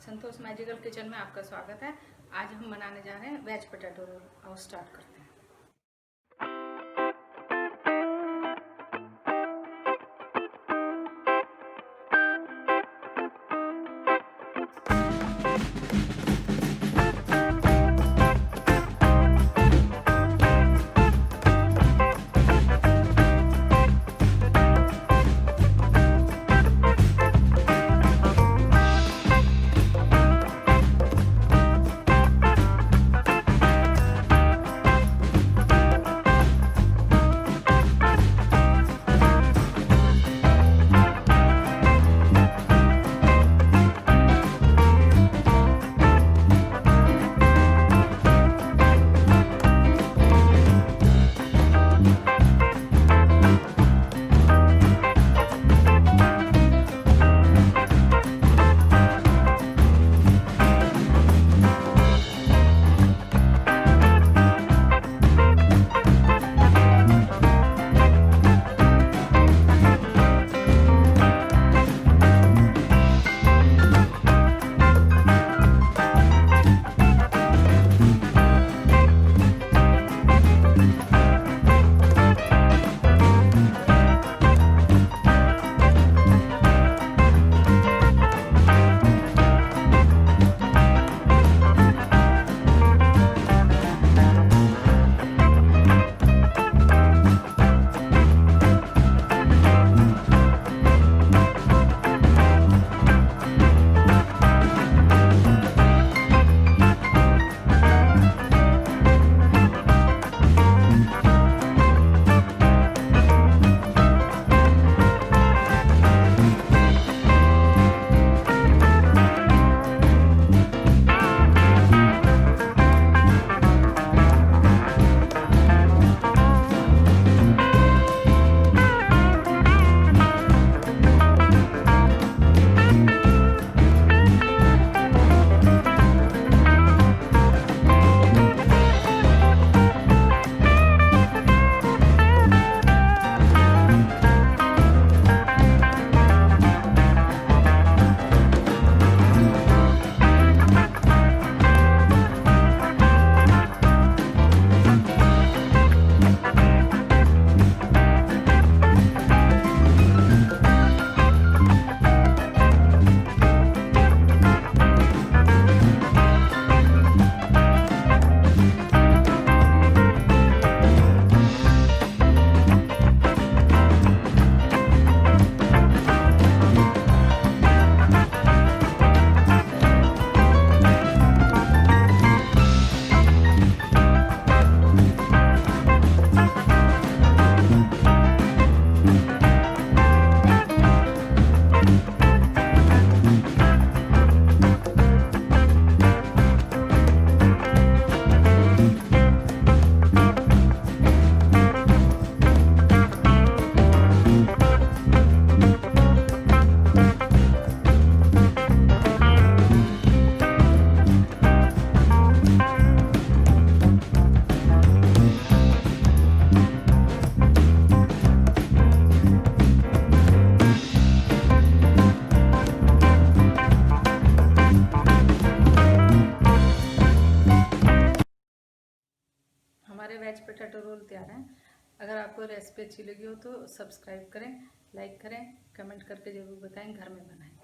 संतोष magical kitchen में आपका स्वागत है। आज हम बनाने जा रहे हैं वेज पोटैटो रोल। और स्टार्ट करते हैं। हमारे वेज पोटैटो रोल तैयार हैं। अगर आपको रेसिपी अच्छी लगी हो तो सब्सक्राइब करें, लाइक करें, कमेंट करके ज़रूर बताएं। घर में बनाएं।